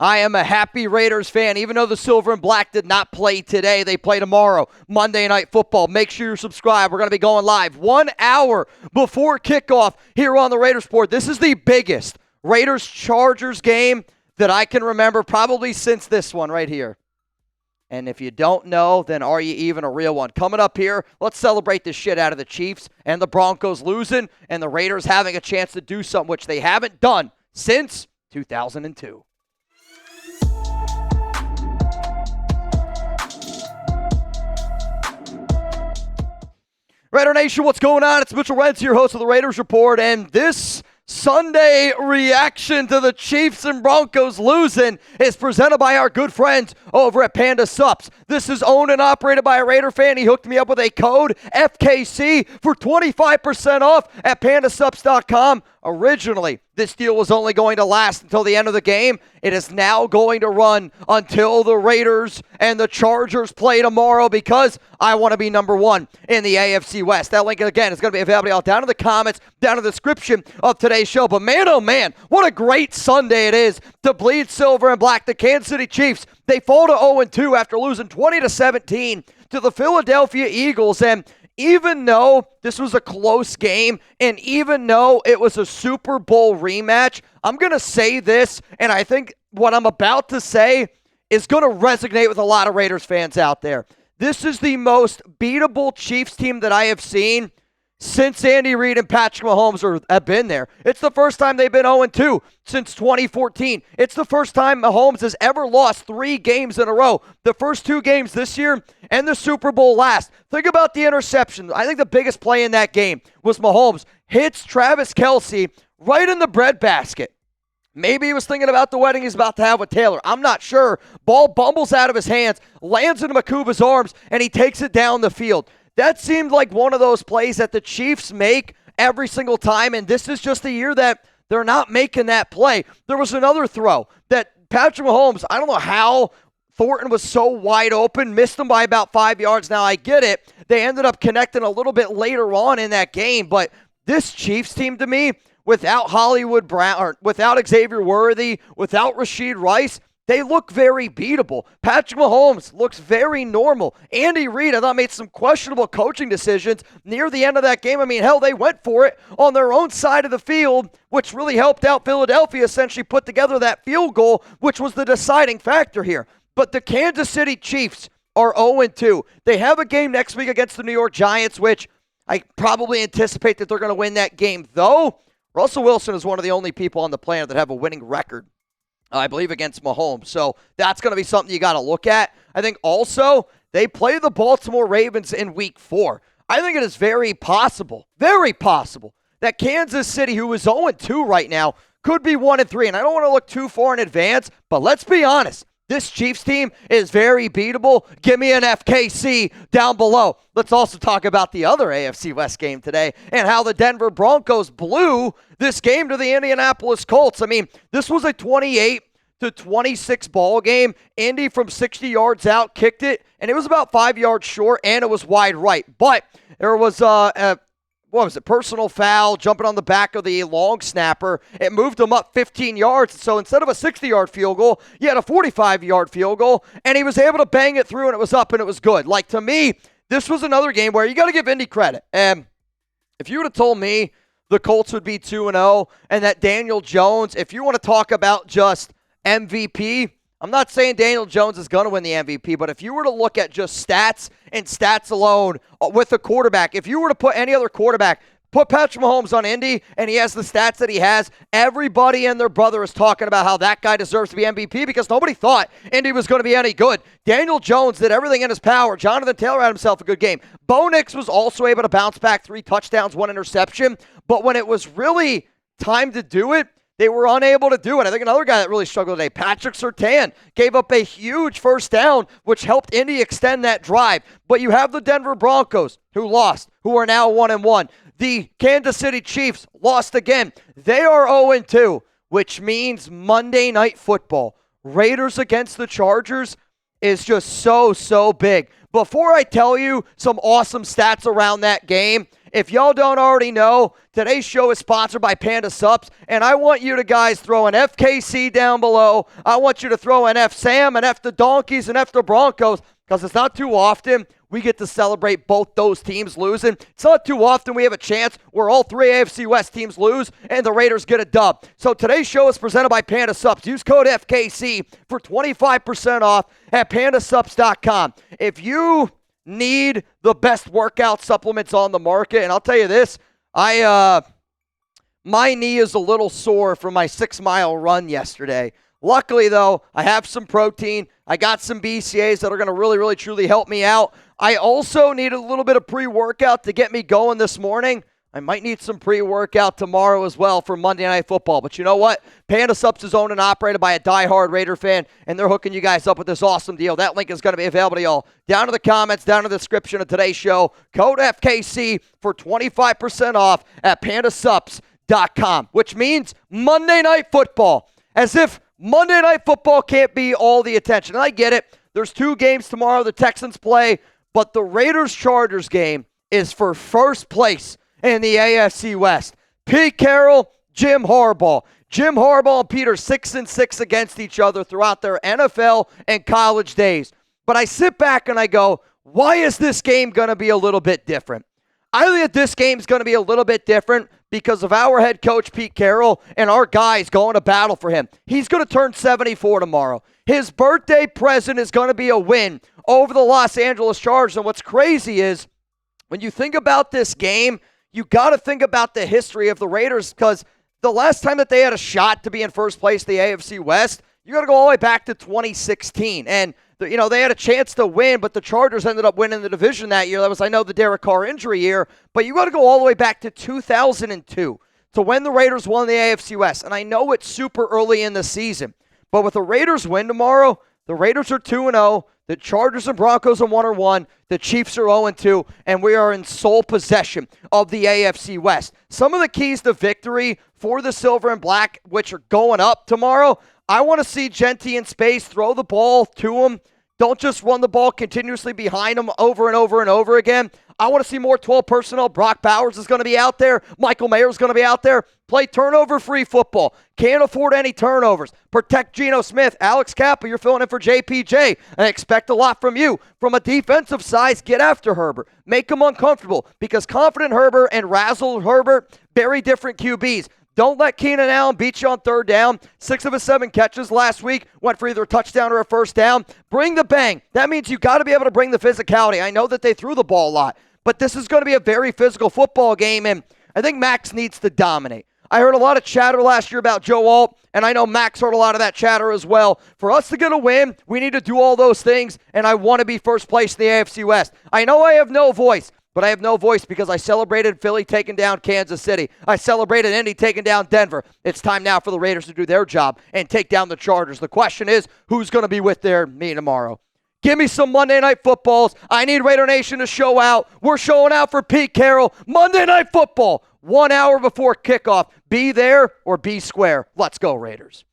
I am a happy Raiders fan. Even though the Silver and Black did not play today, they play tomorrow, Monday Night Football. Make sure you're subscribed. We're going to be going live 1 hour before kickoff here on the Raiders Report. This is the biggest Raiders-Chargers game that I can remember probably since this one right here. And if you don't know, then are you even a real one? Coming up here, let's celebrate the shit out of the Chiefs and the Broncos losing and the Raiders having a chance to do something which they haven't done since 2002. Raider Nation, what's going on? It's Mitchell Renz, your host of the Raiders Report, and this Sunday reaction to the Chiefs and Broncos losing is presented by our good friends over at Panda Supps. This is owned and operated by a Raider fan. He hooked me up with a code, FKC, for 25% off at pandasupps.com. Originally, this deal was only going to last until the end of the game. It is now going to run until the Raiders and the Chargers play tomorrow because I want to be number one in the AFC West. That link, again, is going to be available all down in the comments, down in the description of today's show. But man, oh man, what a great Sunday it is to bleed silver and black. The Kansas City Chiefs, they fall to 0-2 after losing 20-17 to the Philadelphia Eagles. And even though this was a close game, and even though it was a Super Bowl rematch, I'm going to say this, and I think what I'm about to say is going to resonate with a lot of Raiders fans out there. This is the most beatable Chiefs team that I have seen since Andy Reid and Patrick Mahomes have been there. It's the first time they've been 0-2 since 2014. It's the first time Mahomes has ever lost 3 games in a row. The first 2 games this year and the Super Bowl last. Think about the interception. I think the biggest play in that game was Mahomes hits Travis Kelce right in the breadbasket. Maybe he was thinking about the wedding he's about to have with Taylor. I'm not sure. Ball bumbles out of his hands, lands into Makuba's arms, and he takes it down the field. That seemed like one of those plays that the Chiefs make every single time, and this is just a year that they're not making that play. There was another throw that Patrick Mahomes, I don't know how Thornton was so wide open, missed him by about 5 yards. Now, I get it. They ended up connecting a little bit later on in that game, but this Chiefs team to me, without Hollywood Brown, or without Xavier Worthy, without Rashid Rice, they look very beatable. Patrick Mahomes looks very normal. Andy Reid, I thought, made some questionable coaching decisions near the end of that game. I mean, hell, they went for it on their own side of the field, which really helped out Philadelphia essentially put together that field goal, which was the deciding factor here. But the Kansas City Chiefs are 0-2. They have a game next week against the New York Giants, which I probably anticipate that they're going to win that game. Though, Russell Wilson is one of the only people on the planet that have a winning record, I believe, against Mahomes. So that's going to be something you got to look at. I think also they play the Baltimore Ravens in week 4. I think it is very possible that Kansas City, who is 0-2 right now, could be 1-3. And I don't want to look too far in advance, but let's be honest. This Chiefs team is very beatable. Give me an FKC down below. Let's also talk about the other AFC West game today and how the Denver Broncos blew this game to the Indianapolis Colts. I mean, this was a 28-26 ball game. Indy from 60 yards out kicked it, and it was about 5 yards short, and it was wide right. But there was personal foul, jumping on the back of the long snapper. It moved him up 15 yards. So instead of a 60-yard field goal, you had a 45-yard field goal, and he was able to bang it through, and it was up, and it was good. Like, to me, this was another game where you got to give Indy credit. And if you would have told me the Colts would be 2-0 and that Daniel Jones, if you want to talk about just MVP, I'm not saying Daniel Jones is going to win the MVP, but if you were to look at just stats and stats alone with a quarterback, if you were to put any other quarterback, put Patrick Mahomes on Indy, and he has the stats that he has, everybody and their brother is talking about how that guy deserves to be MVP because nobody thought Indy was going to be any good. Daniel Jones did everything in his power. Jonathan Taylor had himself a good game. Bo Nix was also able to bounce back, 3 touchdowns, 1 interception, but when it was really time to do it, they were unable to do it. I think another guy that really struggled today, Patrick Surtain, gave up a huge first down, which helped Indy extend that drive. But you have the Denver Broncos, who lost, who are now 1-1. The Kansas City Chiefs lost again. They are 0-2, which means Monday Night Football, Raiders against the Chargers, is just so big. Before I tell you some awesome stats around that game If y'all don't already know, today's show is sponsored by Panda Supps, and I want you to guys throw an FKC down below. I want you to throw an F Sam, an F the Donkeys, and F the Broncos, because it's not too often we get to celebrate both those teams losing. It's not too often we have a chance where all three AFC West teams lose and the Raiders get a dub. So today's show is presented by Panda Supps. Use code FKC for 25% off at pandasupps.com. If you need the best workout supplements on the market, and I'll tell you this, my knee is a little sore from my 6-mile run yesterday. Luckily, though, I have some protein. I got some BCAAs that are going to really, really, truly help me out. I also need a little bit of pre-workout to get me going this morning. I might need some pre-workout tomorrow as well for Monday Night Football. But you know what? Panda Supps is owned and operated by a diehard Raider fan, and they're hooking you guys up with this awesome deal. That link is going to be available to y'all down in the comments, down in the description of today's show. Code FKC for 25% off at pandasupps.com, which means Monday Night Football. As if Monday Night Football can't be all the attention. And I get it. There's 2 games tomorrow. The Texans play. But the Raiders-Chargers game is for first place in the AFC West. Pete Carroll, Jim Harbaugh. Jim Harbaugh and Pete are 6-6 against each other throughout their NFL and college days. But I sit back and I go, why is this game going to be a little bit different? I think that this game's going to be a little bit different because of our head coach, Pete Carroll, and our guys going to battle for him. He's going to turn 74 tomorrow. His birthday present is going to be a win over the Los Angeles Chargers. And what's crazy is when you think about this game, you got to think about the history of the Raiders, because the last time that they had a shot to be in first place in the AFC West, you got to go all the way back to 2016. And they had a chance to win, but the Chargers ended up winning the division that year. That was, I know, the Derek Carr injury year, but you got to go all the way back to 2002 to when the Raiders won the AFC West. And I know it's super early in the season, but with the Raiders win tomorrow, the Raiders are 2-0, the Chargers and Broncos are 1-1, the Chiefs are 0-2, and we are in sole possession of the AFC West. Some of the keys to victory for the Silver and Black, which are going up tomorrow, I want to see Genty in space, throw the ball to him. Don't just run the ball continuously behind him over and over and over again. I want to see more 12 personnel. Brock Bowers is going to be out there. Michael Mayer is going to be out there. Play turnover-free football. Can't afford any turnovers. Protect Geno Smith. Alex Kappa, you're filling in for JPJ. I expect a lot from you. From a defensive side, get after Herbert. Make him uncomfortable, because Confident Herbert and Razzle Herbert, very different QBs. Don't let Keenan Allen beat you on third down. 6 of his 7 catches last week went for either a touchdown or a first down. Bring the bang. That means you got to be able to bring the physicality. I know that they threw the ball a lot, but this is going to be a very physical football game, and I think Maxx needs to dominate. I heard a lot of chatter last year about Joe Alt, and I know Maxx heard a lot of that chatter as well. For us to get a win, we need to do all those things, and I want to be first place in the AFC West. I know I have no voice, but I have no voice because I celebrated Philly taking down Kansas City. I celebrated Indy taking down Denver. It's time now for the Raiders to do their job and take down the Chargers. The question is, who's going to be with me tomorrow? Give me some Monday Night Footballs. I need Raider Nation to show out. We're showing out for Pete Carroll. Monday Night Football, 1 hour before kickoff. Be there or be square. Let's go, Raiders.